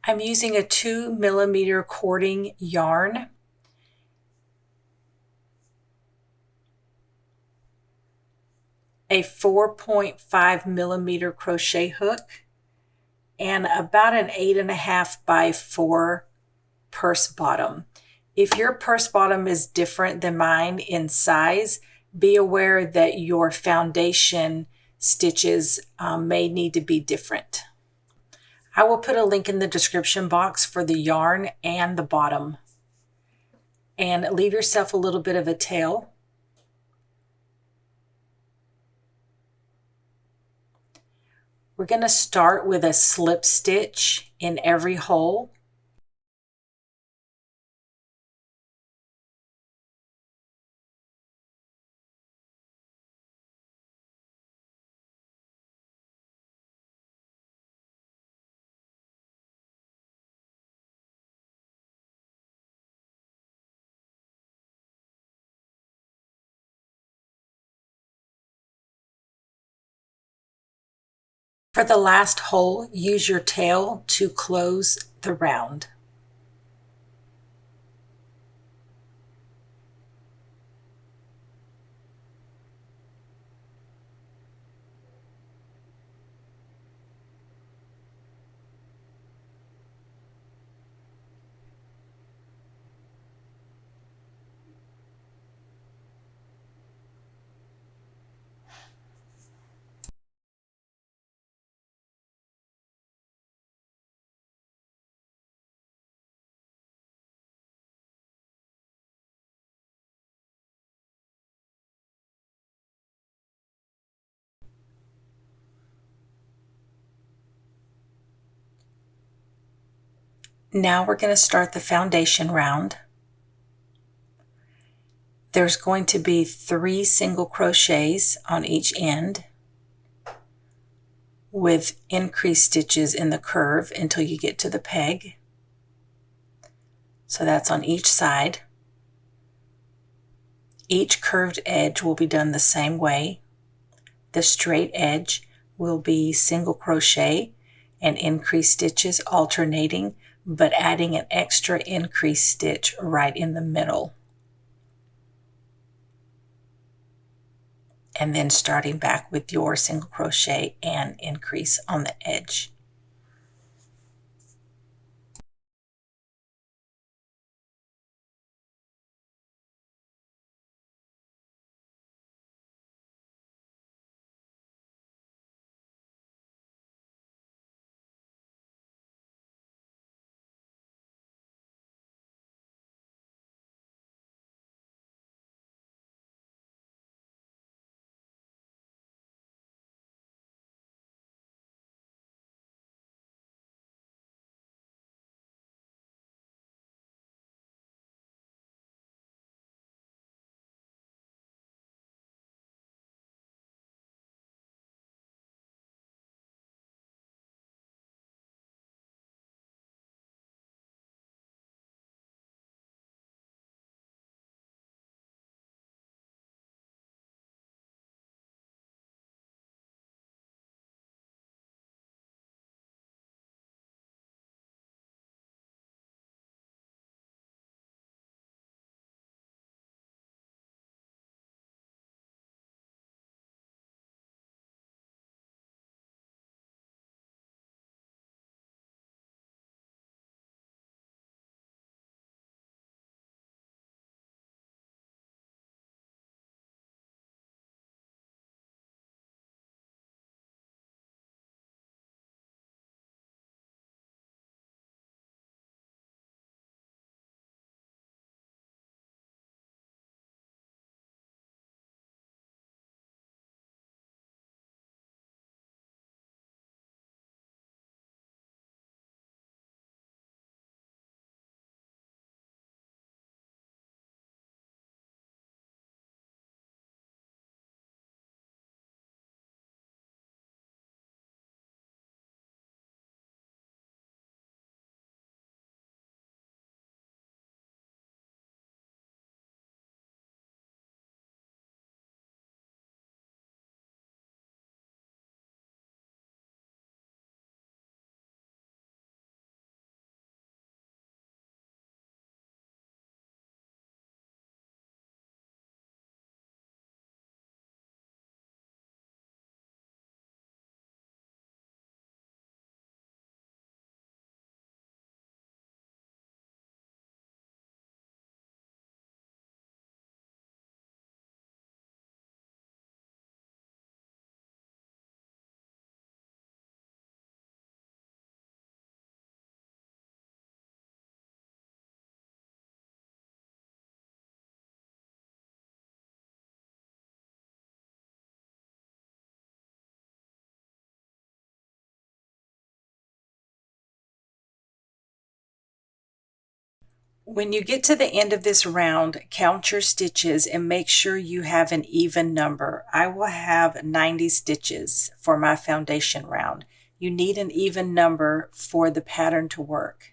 I'm using a 2mm cording yarn. A 4.5mm crochet hook, and about an 8.5 by 4 purse bottom. If your purse bottom is different than mine in size, be aware that your foundation stitches may need to be different. I will put a link in the description box for the yarn and the bottom. And leave yourself a little bit of a tail. We're going to start with a slip stitch in every hole. For the last hole, use your tail to close the round. Now we're going to start the foundation round. There's going to be 3 single crochets on each end with increased stitches in the curve until you get to the peg. So that's on each side. Each curved edge will be done the same way. The straight edge will be single crochet and increased stitches alternating, but adding an extra increased stitch right in the middle. And then starting back with your single crochet and increase on the edge. When you get to the end of this round, count your stitches and make sure you have an even number. I will have 90 stitches for my foundation round. You need an even number for the pattern to work.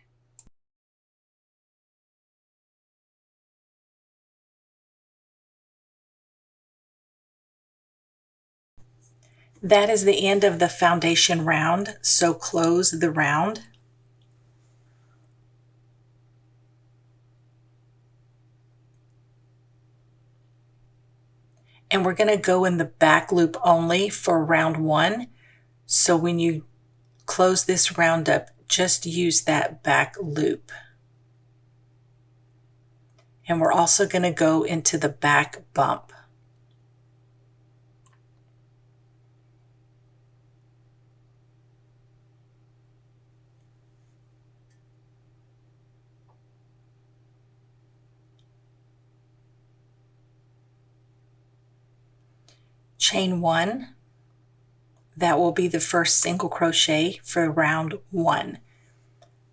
That is the end of the foundation round, so close the round. And we're going to go in the back loop only for round 1. So when you close this round up, just use that back loop. And we're also going to go into the back bump. Chain 1. That will be the first single crochet for round 1.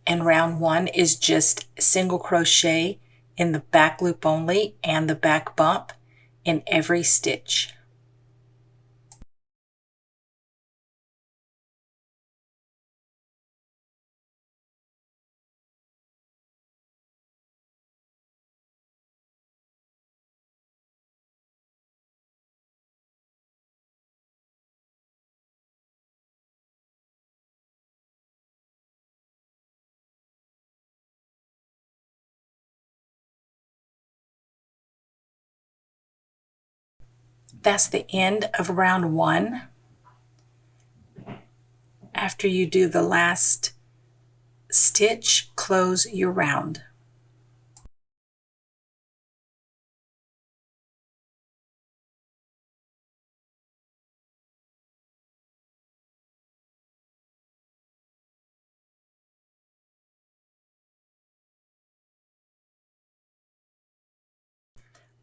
And round 1 is just single crochet in the back loop only and the back bump in every stitch. That's the end of round 1. After you do the last stitch, close your round.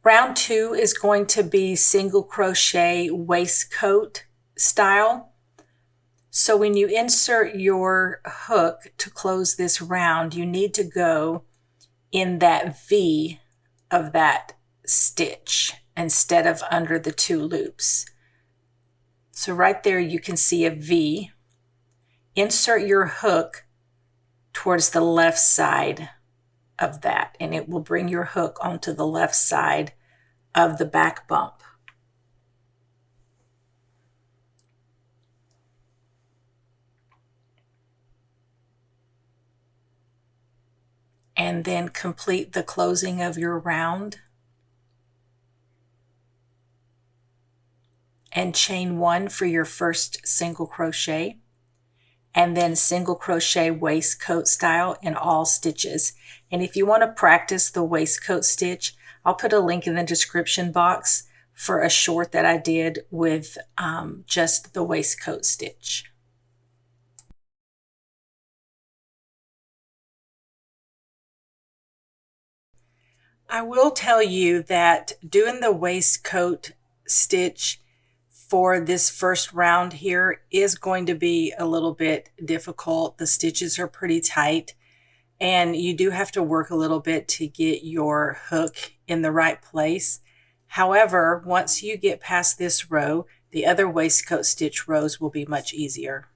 Round 2 is going to be single crochet waistcoat style. So when you insert your hook to close this round, you need to go in that V of that stitch instead of under the 2 loops. So right there you can see a V. Insert your hook towards the left side of that, and it will bring your hook onto the left side of the back bump. And then complete the closing of your round. And chain 1 for your first single crochet. And then single crochet waistcoat style in all stitches. And if you want to practice the waistcoat stitch, I'll put a link in the description box for a short that I did with just the waistcoat stitch. I will tell you that doing the waistcoat stitch for this first round here is going to be a little bit difficult. The stitches are pretty tight and you do have to work a little bit to get your hook in the right place. However, once you get past this row, the other waistcoat stitch rows will be much easier.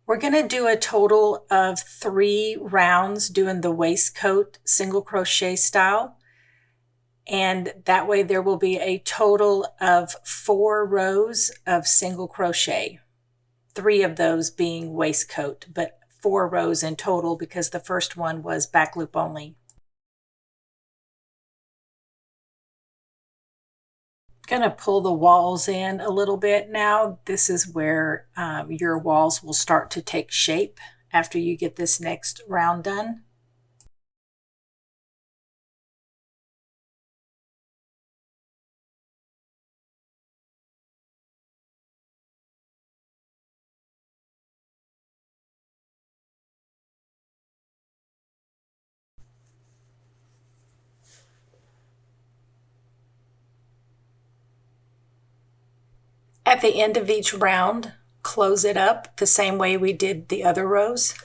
We're going to do a total of 3 rounds doing the waistcoat single crochet style. And that way there will be a total of 4 rows of single crochet. 3 of those being waistcoat, but 4 rows in total because the first one was back loop only. Going to pull the walls in a little bit now. This is where your walls will start to take shape after you get this next round done. At the end of each round, close it up the same way we did the other rows.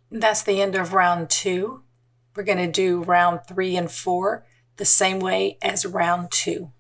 That's the end of round 2. We're going to do round 3 and 4 the same way as round 2.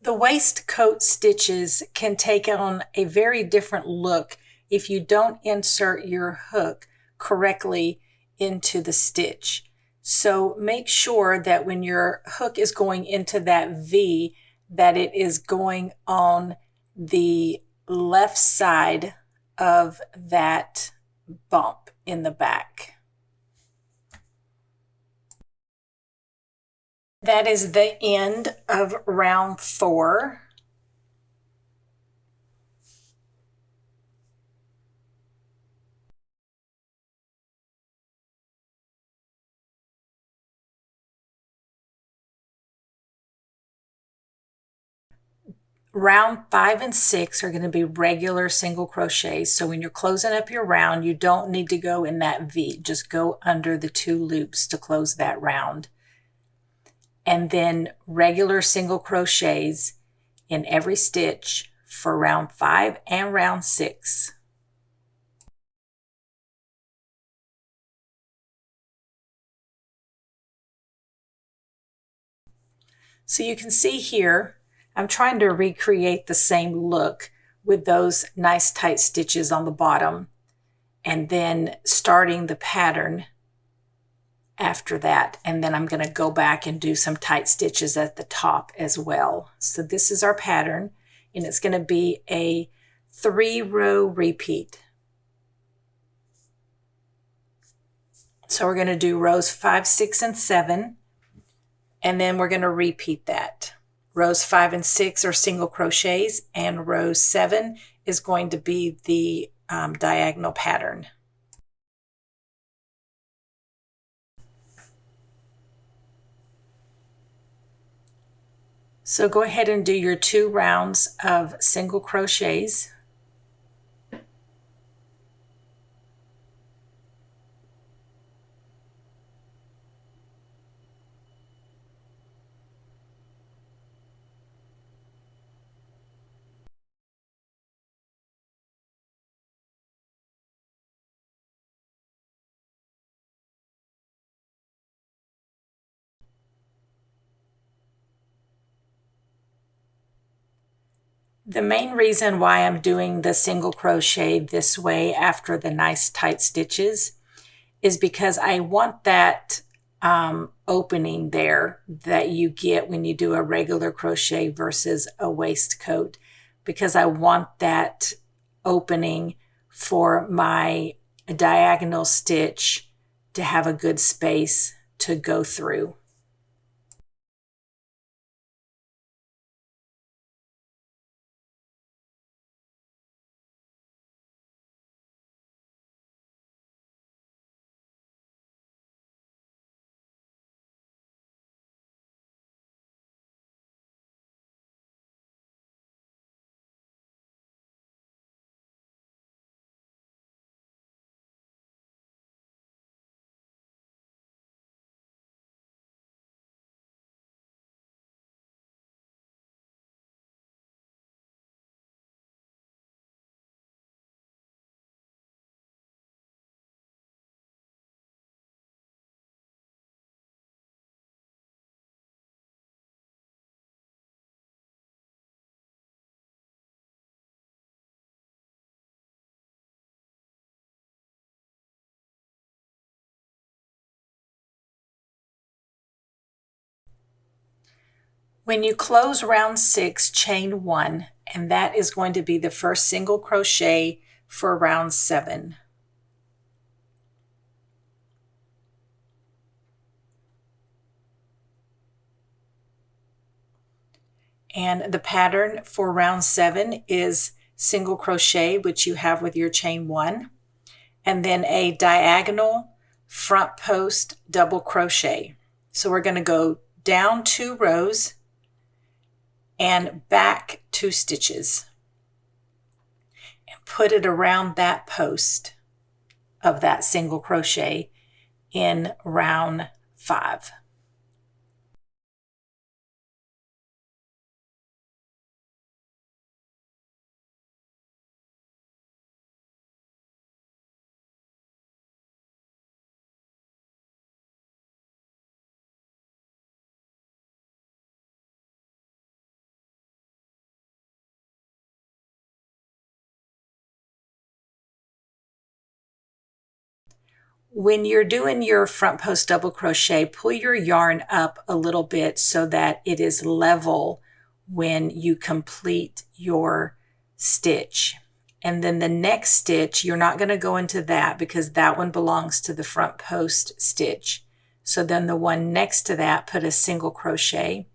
The waistcoat stitches can take on a very different look if you don't insert your hook correctly into the stitch. So make sure that when your hook is going into that V, that it is going on the left side of that bump in the back. That is the end of round 4. Round 5 and 6 are going to be regular single crochets. So when you're closing up your round, you don't need to go in that V. Just go under the 2 loops to close that round. And then regular single crochets in every stitch for round 5 and round 6. So you can see here, I'm trying to recreate the same look with those nice tight stitches on the bottom and then starting the pattern after that. And then I'm going to go back and do some tight stitches at the top as well. So this is our pattern, and it's going to be a 3-row repeat. So we're going to do rows 5, 6, and 7, and then we're going to repeat that. Rows 5 and 6 are single crochets, and row 7 is going to be the diagonal pattern. So go ahead and do your 2 rounds of single crochets. The main reason why I'm doing the single crochet this way after the nice tight stitches is because I want that opening there that you get when you do a regular crochet versus a waistcoat, because I want that opening for my diagonal stitch to have a good space to go through. When you close round 6, chain 1, and that is going to be the first single crochet for round 7. And the pattern for round 7 is single crochet, which you have with your chain 1, and then a diagonal front post double crochet. So we're going to go down 2 rows and back 2 stitches and put it around that post of that single crochet in round 5. When you're doing your front post double crochet, pull your yarn up a little bit so that it is level when you complete your stitch. And then the next stitch, you're not going to go into that because that one belongs to the front post stitch. So then the one next to that, put a single crochet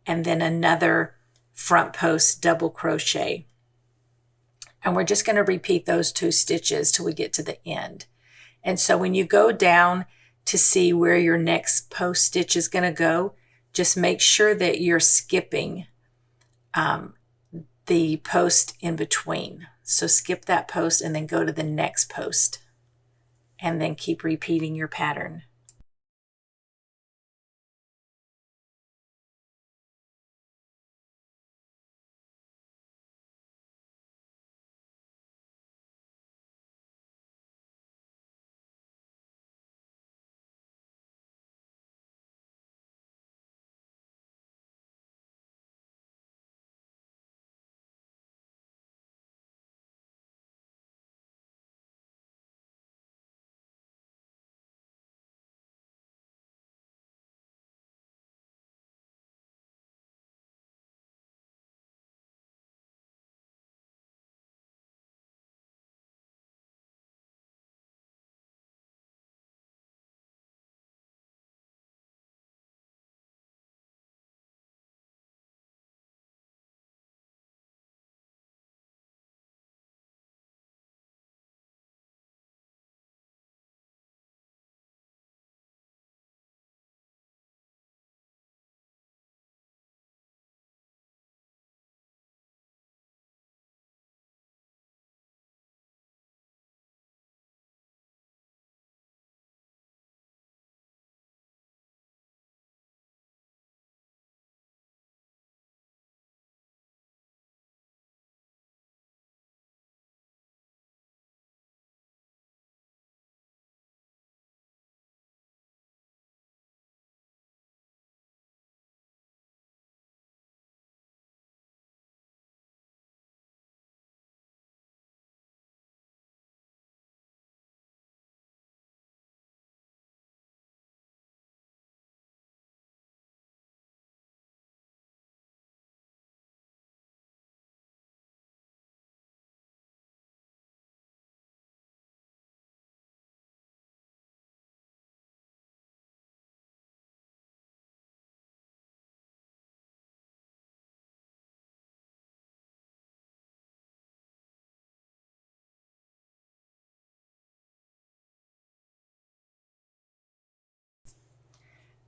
and then another front post double crochet. And we're just going to repeat those 2 stitches till we get to the end. And so when you go down to see where your next post stitch is going to go, just make sure that you're skipping the post in between. So skip that post and then go to the next post and then keep repeating your pattern.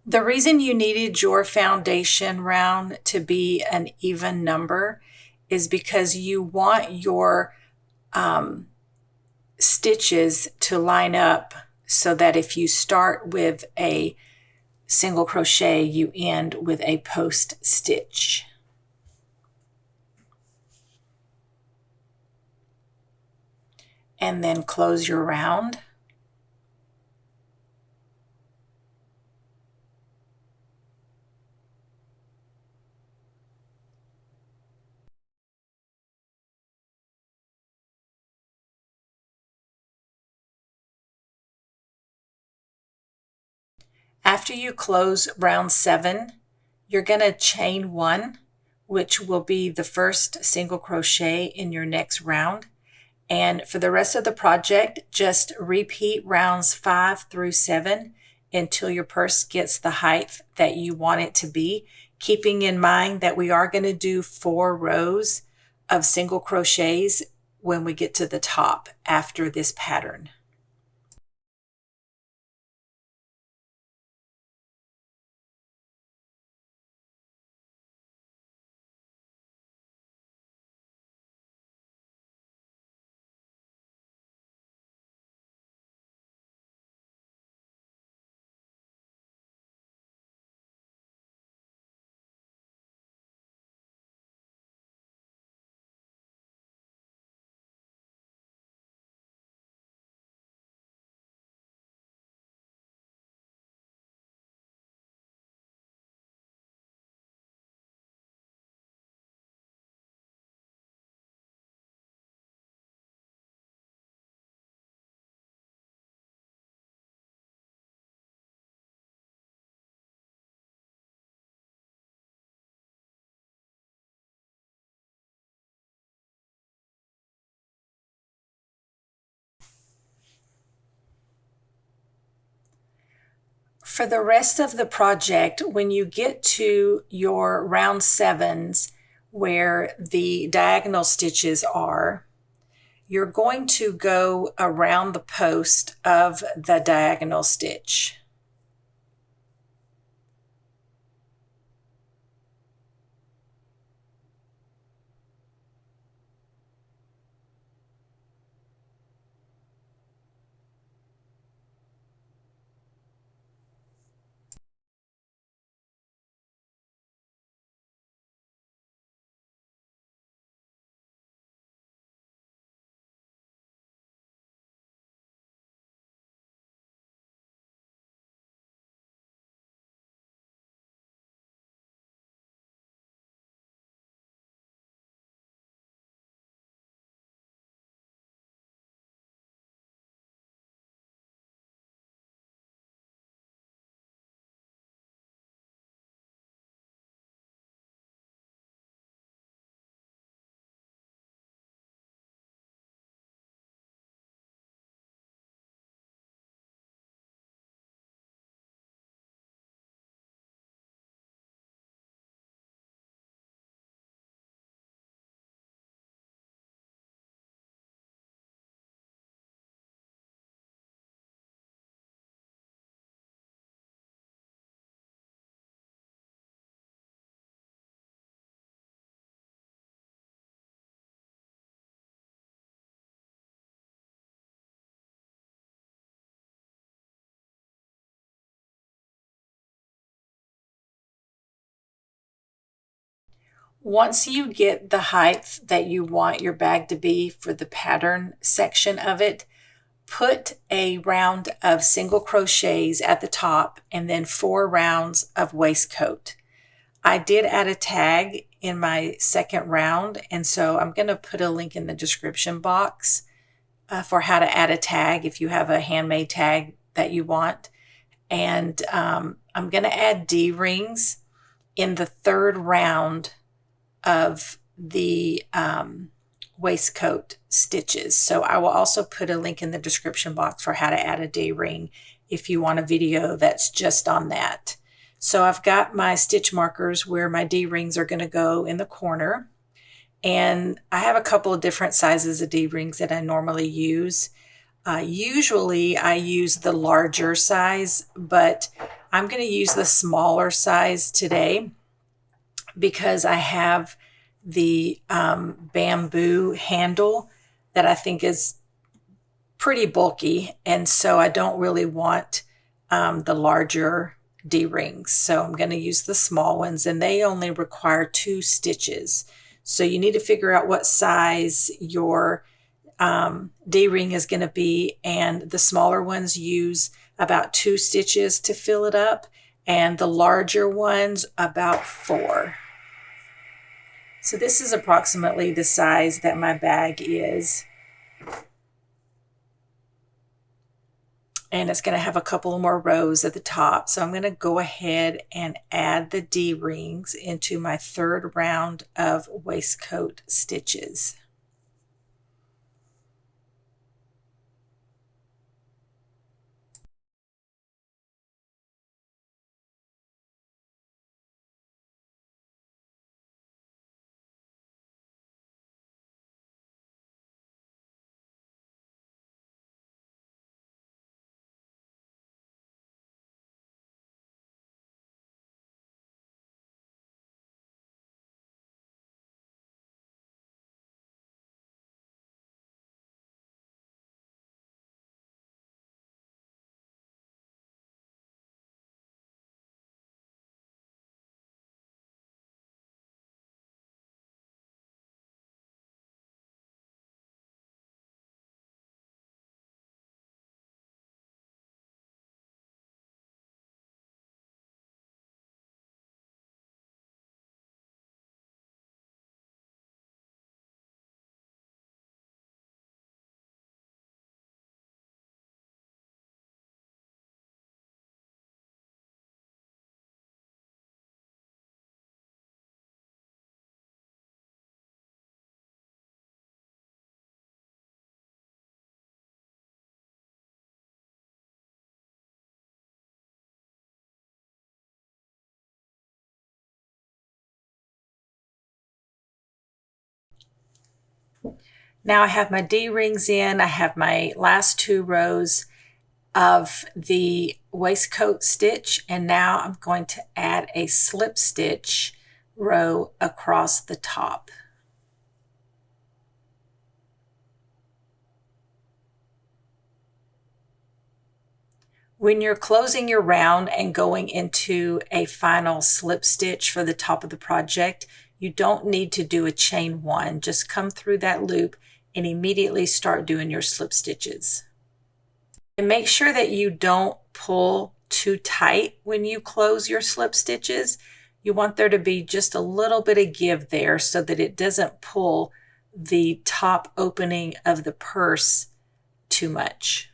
The reason you needed your foundation round to be an even number is because you want your stitches to line up so that if you start with a single crochet, you end with a post stitch. And then close your round. After you close round 7, you're going to chain 1, which will be the first single crochet in your next round. And for the rest of the project, just repeat rounds 5 through 7 until your purse gets the height that you want it to be, keeping in mind that we are going to do 4 rows of single crochets when we get to the top after this pattern. For the rest of the project, when you get to your round 7s where the diagonal stitches are, you're going to go around the post of the diagonal stitch. Once you get the height that you want your bag to be for the pattern section of it, put a round of single crochets at the top and then 4 rounds of waistcoat. I did add a tag in my second round, and so I'm going to put a link in the description box for how to add a tag if you have a handmade tag that you want. And I'm going to add D-rings in the 3rd round of the waistcoat stitches. So I will also put a link in the description box for how to add a D-ring if you want a video that's just on that. So I've got my stitch markers where my D-rings are going to go in the corner. And I have a couple of different sizes of D-rings that I normally use. Usually I use the larger size, but I'm going to use the smaller size today because I have the bamboo handle that I think is pretty bulky, and so I don't really want the larger D-rings. So I'm going to use the small ones, and they only require 2 stitches. So you need to figure out what size your D-ring is going to be, and the smaller ones use about 2 stitches to fill it up, and the larger ones about 4. So this is approximately the size that my bag is. and it's going to have a couple more rows at the top. So I'm going to go ahead and add the D-rings into my third round of waistcoat stitches. Now I have my D-rings in, I have my last 2 rows of the waistcoat stitch, and now I'm going to add a slip stitch row across the top. When you're closing your round and going into a final slip stitch for the top of the project, you don't need to do a chain 1. Just come through that loop and immediately start doing your slip stitches. And make sure that you don't pull too tight when you close your slip stitches. You want there to be just a little bit of give there so that it doesn't pull the top opening of the purse too much.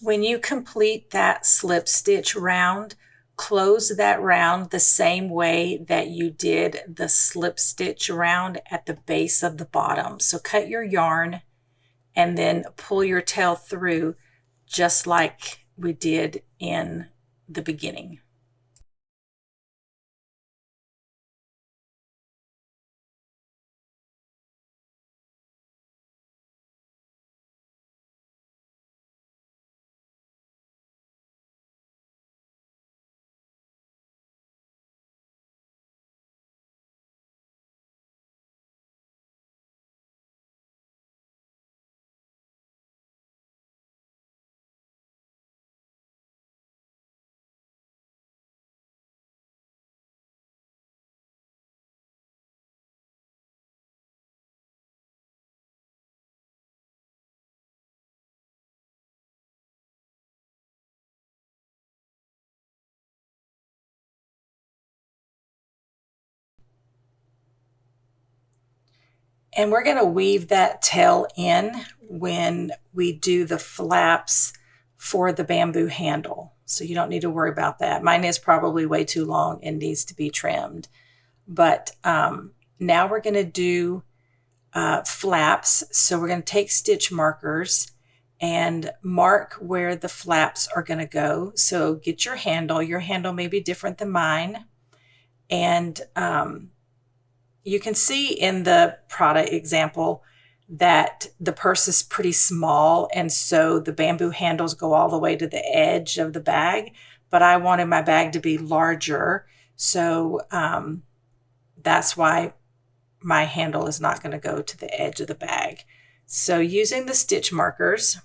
When you complete that slip stitch round, close that round the same way that you did the slip stitch round at the base of the bottom. So cut your yarn and then pull your tail through just like we did in the beginning. And we're going to weave that tail in when we do the flaps for the bamboo handle. So you don't need to worry about that. Mine is probably way too long and needs to be trimmed. But now we're going to do flaps. So we're going to take stitch markers and mark where the flaps are going to go. So get your handle. Your handle may be different than mine. And you can see in the Prada example that the purse is pretty small, and so the bamboo handles go all the way to the edge of the bag, but I wanted my bag to be larger, so that's why my handle is not going to go to the edge of the bag. So using the stitch markers,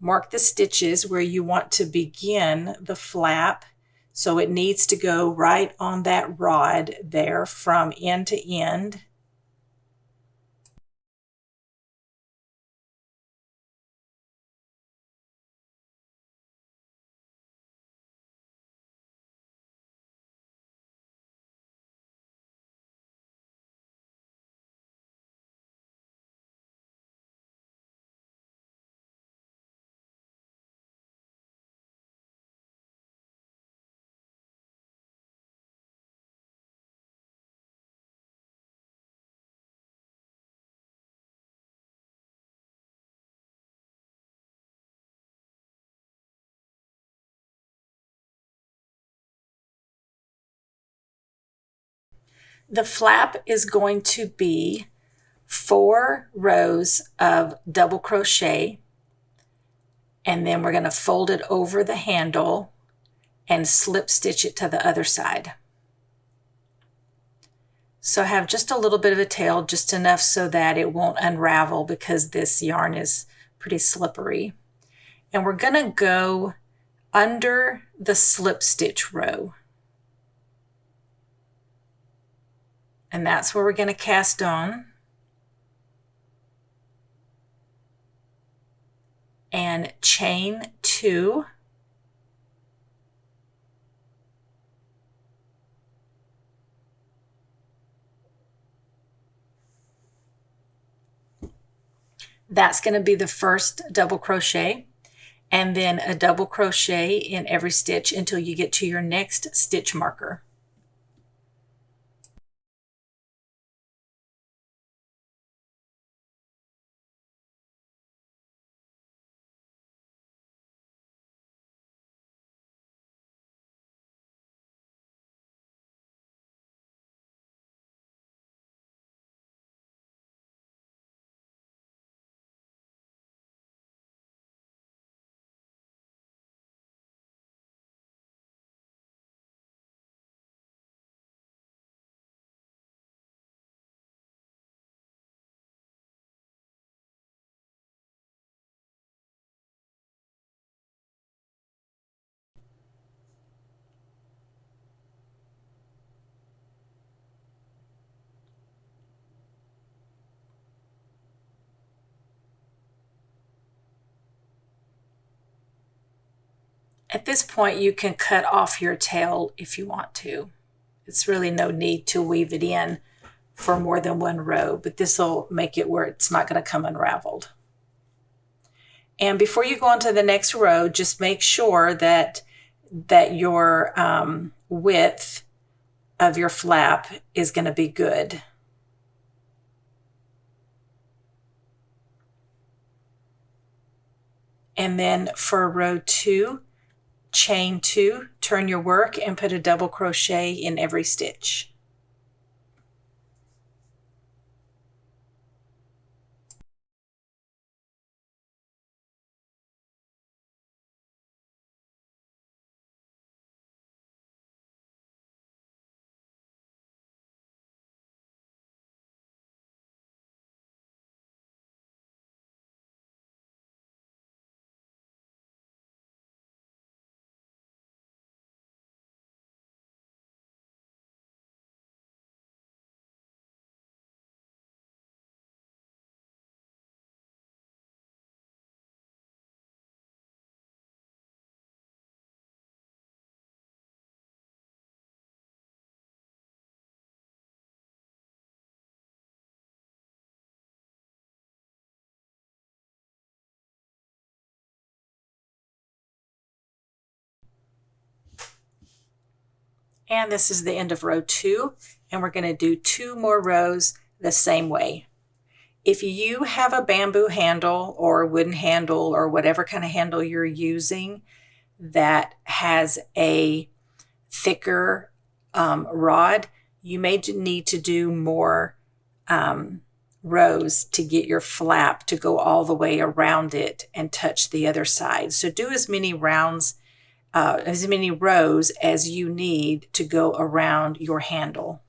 mark the stitches where you want to begin the flap. So it needs to go right on that rod there from end to end. The flap is going to be 4 rows of double crochet, and then we're going to fold it over the handle and slip stitch it to the other side. So I have just a little bit of a tail, just enough so that it won't unravel because this yarn is pretty slippery. And we're going to go under the slip stitch row. And that's where we're going to cast on. And chain 2. That's going to be the first double crochet, and then a double crochet in every stitch until you get to your next stitch marker. At this point, you can cut off your tail if you want to. It's really no need to weave it in for more than one row, but this will make it where it's not going to come unraveled. And before you go on to the next row, just make sure that your width of your flap is going to be good. And then for row 2, chain 2, turn your work and put a double crochet in every stitch. And this is the end of row 2, and we're going to do 2 more rows the same way. If you have a bamboo handle or a wooden handle or whatever kind of handle you're using that has a thicker rod, you may need to do more rows to get your flap to go all the way around it and touch the other side. So do as many rows as you need to go around your handle.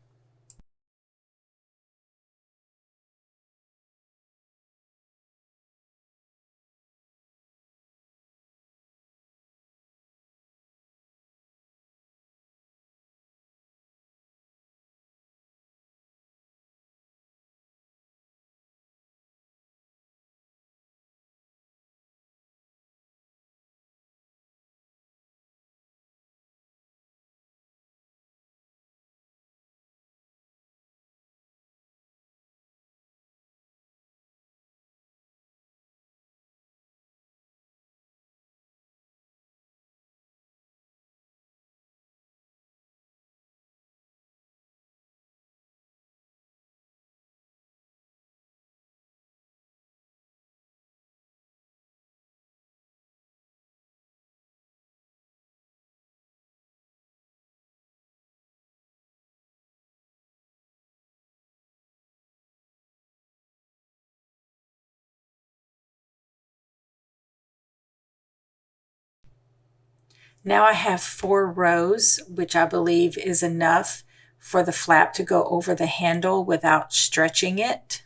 Now I have 4 rows, which I believe is enough for the flap to go over the handle without stretching it.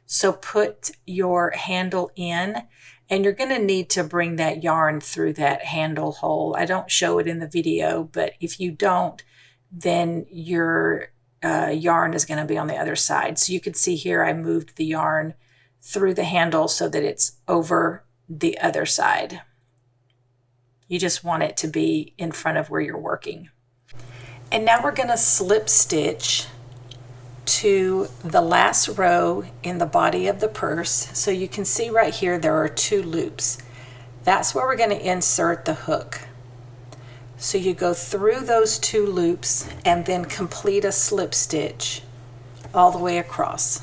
So put your handle in, and you're going to need to bring that yarn through that handle hole. I don't show it in the video, but if you don't, then your yarn is going to be on the other side. So you can see here I moved the yarn through the handle so that it's over the other side. You just want it to be in front of where you're working. And now we're going to slip stitch to the last row in the body of the purse. So you can see right here there are 2 loops. That's where we're going to insert the hook. So you go through those 2 loops and then complete a slip stitch all the way across.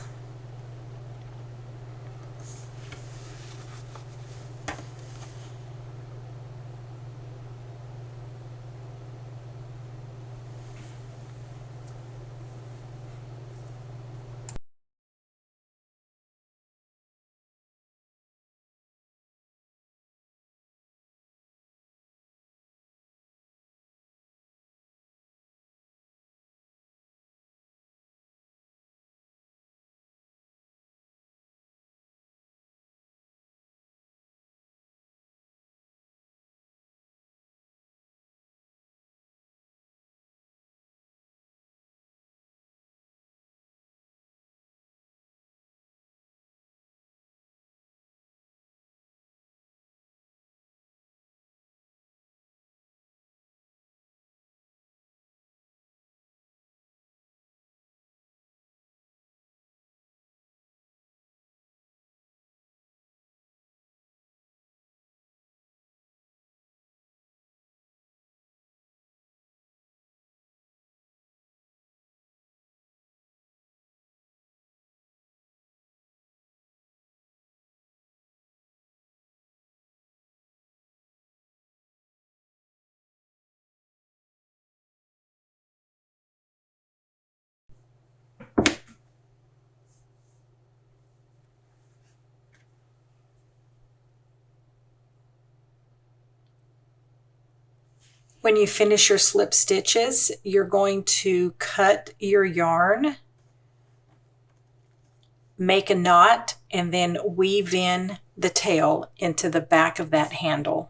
When you finish your slip stitches, you're going to cut your yarn, make a knot, and then weave in the tail into the back of that handle.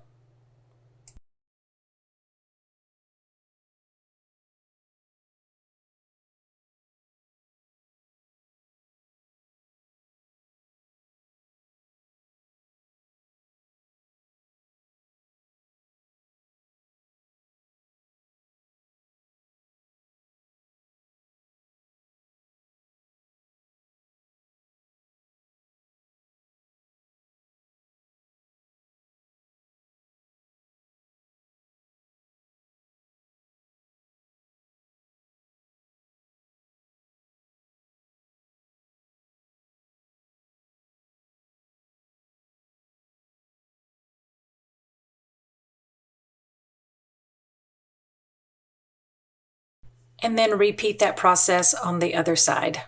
And then repeat that process on the other side.